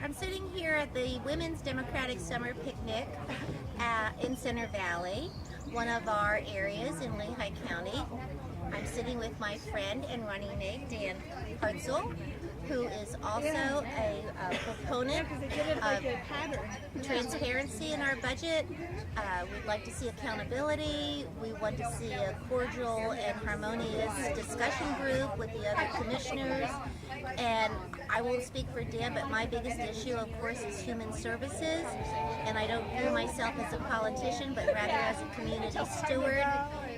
I'm sitting here at the Women's Democratic Summer Picnic in Center Valley, one of our areas in Lehigh County. I'm sitting with my friend and running mate, Dan Hartzell, who is also a proponent of transparency in our budget. We'd like to see accountability. We want to see a cordial and harmonious discussion group with the other commissioners. And I won't speak for Dan, but my biggest issue, of course, is human services. And I don't view myself as a politician, but rather as a community steward.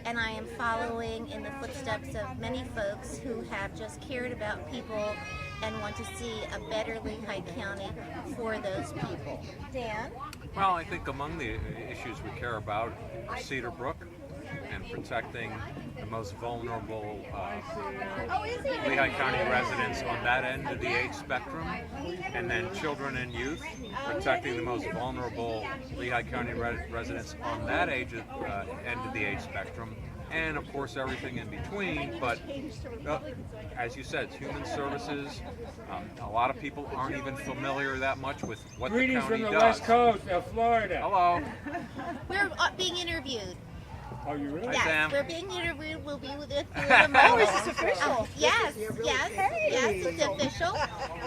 And I am following in the footsteps of many folks who have just cared about people and want to see a better Lehigh County for those people. Dan? Well, I think among the issues we care about is Cedar Brook and protecting the most vulnerable Lehigh County residents on that end of the age spectrum, and then children and youth, protecting the most vulnerable Lehigh County residents on that end of the age spectrum, and of course everything in between. But as you said, it's human services. A lot of people aren't even familiar that much with what the county does. Greetings from the West Coast of Florida. Hello. We're being interviewed. Oh, you really? Yes, Sam. we're being interviewed. We'll be with you in a moment. Oh, is this official? Yes, it's official.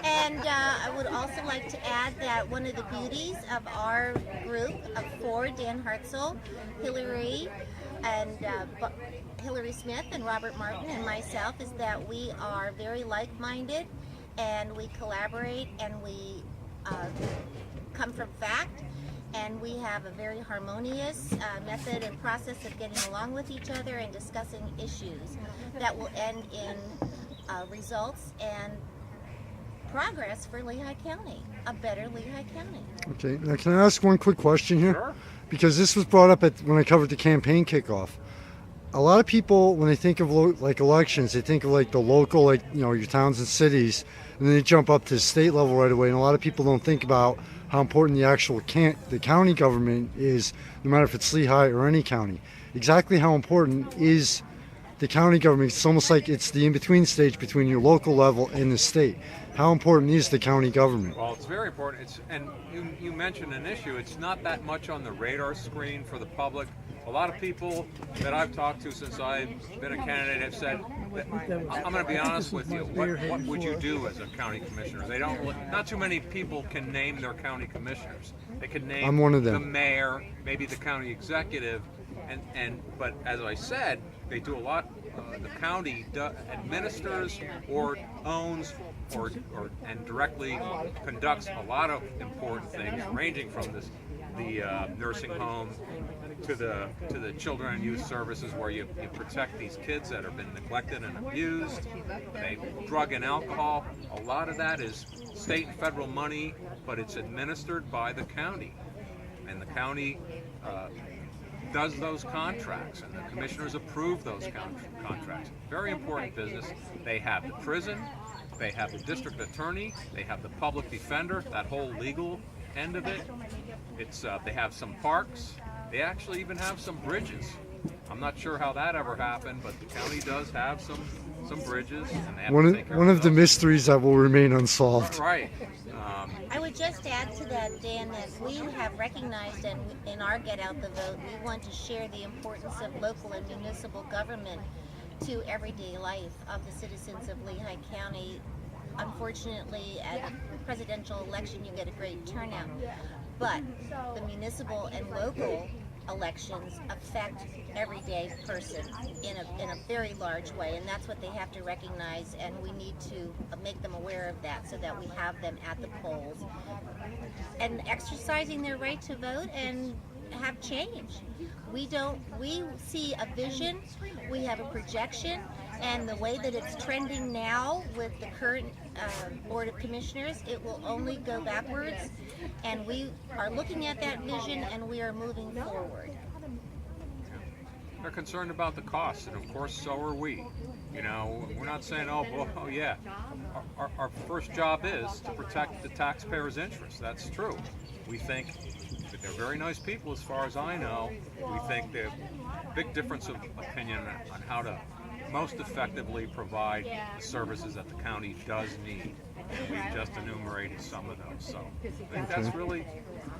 And I would also like to add that one of the beauties of our group of four, Dan Hartzell, Hillary Smith, and Robert Martin, and myself, is that we are very like-minded, and we collaborate, and we come from fact. And we have a very harmonious method and process of getting along with each other and discussing issues that will end in results and progress for Lehigh County, a better Lehigh County. Okay, now can I ask one quick question here? Sure. Because this was brought up when I covered the campaign kickoff. A lot of people, when they think of like elections, they think of like the local, like, you know, your towns and cities, and then they jump up to the state level right away. And a lot of people don't think about how important the actual the county government is, no matter if it's Lehigh or any county. Exactly how important is the county government? It's almost like it's the in-between stage between your local level and the state. How important is the county government? Well, it's very important. And you mentioned an issue. It's not that much on the radar screen for the public. A lot of people that I've talked to since I've been a candidate have said, I'm going to be honest with you, what would you do as a county commissioner? Not too many people can name their county commissioners. They can name I'm one of them. The mayor, maybe the county executive, but as I said, they do a lot. The county administers or owns and directly conducts a lot of important things, ranging from the nursing home to the children and youth services, where you protect these kids that have been neglected and abused. Drug and alcohol, a lot of that is state and federal money, but it's administered by the county, and the county does those contracts, and the commissioners approve those contracts. Very important business. They have the prison, they have the district attorney, they have the public defender, that whole legal end of it. They have some parks. They actually even have some bridges. I'm not sure how that ever happened, but the county does have some bridges. And they have to take care one of the those. mysteries that will remain unsolved. Right. I would just add to that, Dan, that we have recognized, and in our Get Out the Vote, we want to share the importance of local and municipal government to everyday life of the citizens of Lehigh County. Unfortunately, at a presidential election, you get a great turnout, but the municipal and local elections affect everyday person in a very large way, and that's what they have to recognize, and we need to make them aware of that so that we have them at the polls and exercising their right to vote and have change. We see a vision, we have a projection, and the way that it's trending now with the current Board of Commissioners, it will only go backwards, and we are looking at that vision and we are moving forward. They're concerned about the costs, and of course so are we. You know, we're not saying, oh yeah. Our first job is to protect the taxpayers' interests. That's true. We think that they're very nice people, as far as I know. We think there's a big difference of opinion on how to most effectively provide the services that the county does need. We just enumerated some of those. So I think that's really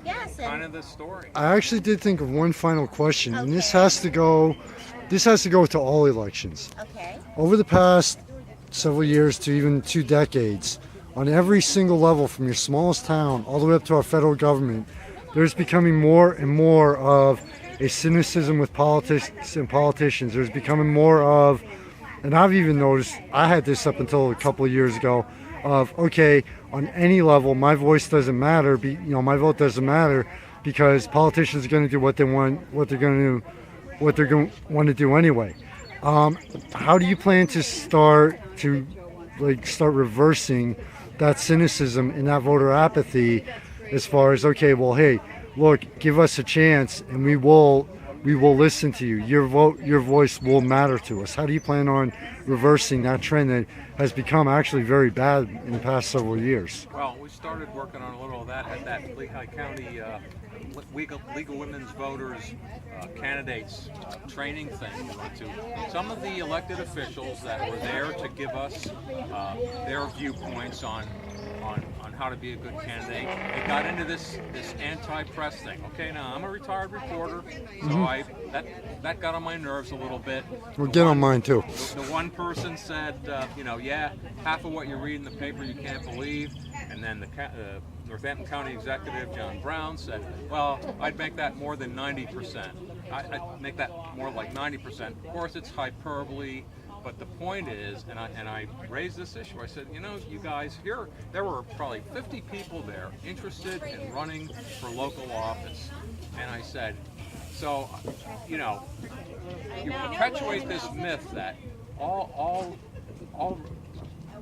Yes, kind and of the story. I actually did think of one final question, and this Okay. has to go. This has to go to all elections. okay. Over the past several years to even 2 decades, on every single level, from your smallest town all the way up to our federal government, there's becoming more and more of a cynicism with politics and politicians. There's becoming more of, and I've even noticed, I had this up until a couple of years ago, of okay, on any level, my voice doesn't matter. My vote doesn't matter because politicians are going to do what they want, what they're going to want to do anyway. How do you plan to start reversing that cynicism and that voter apathy, as far as okay, well, hey, look, give us a chance, and we will listen to you. Your voice will matter to us. How do you plan on reversing that trend that has become actually very bad in the past several years? Well, we started working on a little of that at that Lehigh County League of Women's Voters candidates training thing we went to. Some of the elected officials that were there to give us their viewpoints on how to be a good candidate, they got into this anti-press thing. Okay, now I'm a retired reporter, so that got on my nerves a little bit. Well, get on mine too. The one person said, yeah, half of what you read in the paper you can't believe, and then the Northampton County Executive, John Brown, said, well, I'd make that more than 90%. I'd make that more like 90%. Of course, it's hyperbole, but the point is, and I raised this issue, I said, you guys, there were probably 50 people there interested in running for local office. And I said, so, you perpetuate this myth that all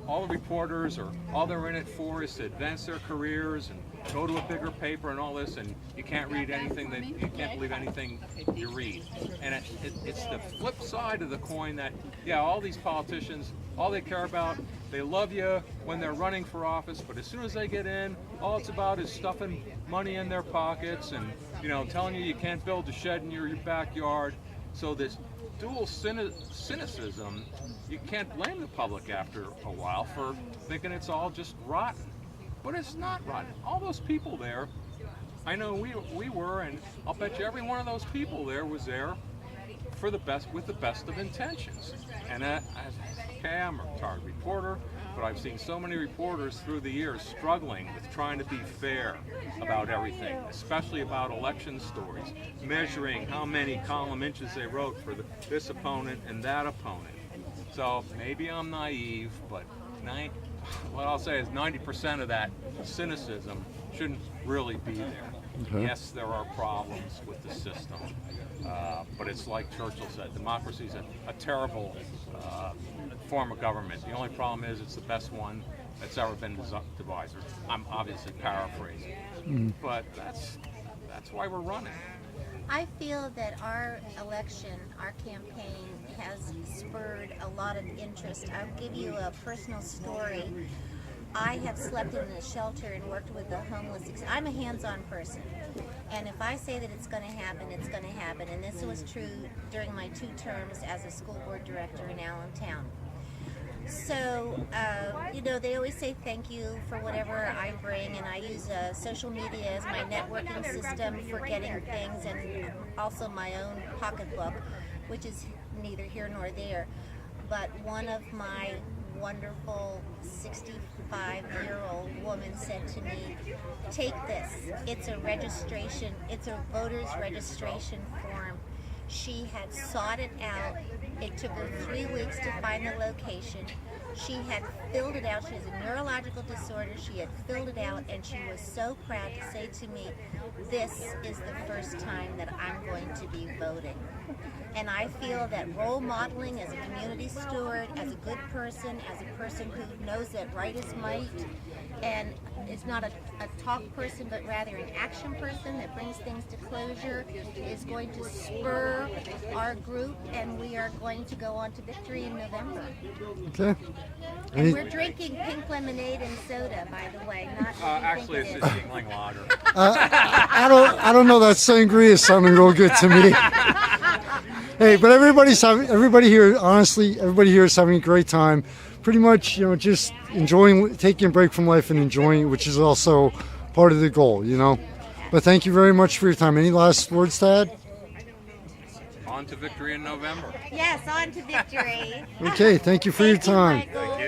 the reporters or all they're in it for is to advance their careers and go to a bigger paper and all this, and you can't read anything you can't believe anything you read. And it's the flip side of the coin that, yeah, all these politicians, all they care about, they love you when they're running for office, but as soon as they get in, all it's about is stuffing money in their pockets and, telling you can't build a shed in your backyard. So this dual cynicism, you can't blame the public after a while for thinking it's all just rotten. But it's not rotten. All those people there, I know we were, and I'll bet you every one of those people there was there for the best, with the best of intentions. And I'm a retired reporter, but I've seen so many reporters through the years struggling with trying to be fair about everything, especially about election stories, measuring how many column inches they wrote for this opponent and that opponent. So maybe I'm naive, but what I'll say is 90% of that cynicism shouldn't really be there. Okay. Yes, there are problems with the system, but it's like Churchill said, democracy is a terrible form of government. The only problem is it's the best one that's ever been devised. I'm obviously paraphrasing, but that's why we're running. I feel that our election, our campaign, has spurred a lot of interest. I'll give you a personal story. I have slept in a shelter and worked with the homeless. I'm a hands-on person, and if I say that it's going to happen, it's going to happen. And this was true during my 2 terms as a school board director in Allentown. So, they always say thank you for whatever I bring, and I use social media as my networking system for getting things, and also my own pocketbook, which is neither here nor there. But one of my wonderful 65-year-old woman said to me, take this, it's a voter's registration form. She had sought it out. It took her 3 weeks to find the location. She had filled it out. She has a neurological disorder. She had filled it out, and she was so proud to say to me, this is the first time that I'm going to be voting. And I feel that role modeling as a community steward, as a good person, as a person who knows that right is might, and is not a talk person, but rather an action person that brings things to closure, is going to spur our group, and we are going to go on to victory in November. Okay. And we're drinking pink lemonade and soda, by the way. Not what you Actually, think it's it just is. Yingling lager. I don't know. That sangria is sounding real good to me. Hey, but everybody here, honestly, everybody here is having a great time. Pretty much, just enjoying, taking a break from life and enjoying it, which is also part of the goal. But thank you very much for your time. Any last words to add? On to victory in November. Yes, on to victory. Okay, thank you for your Thank you, time. Michael.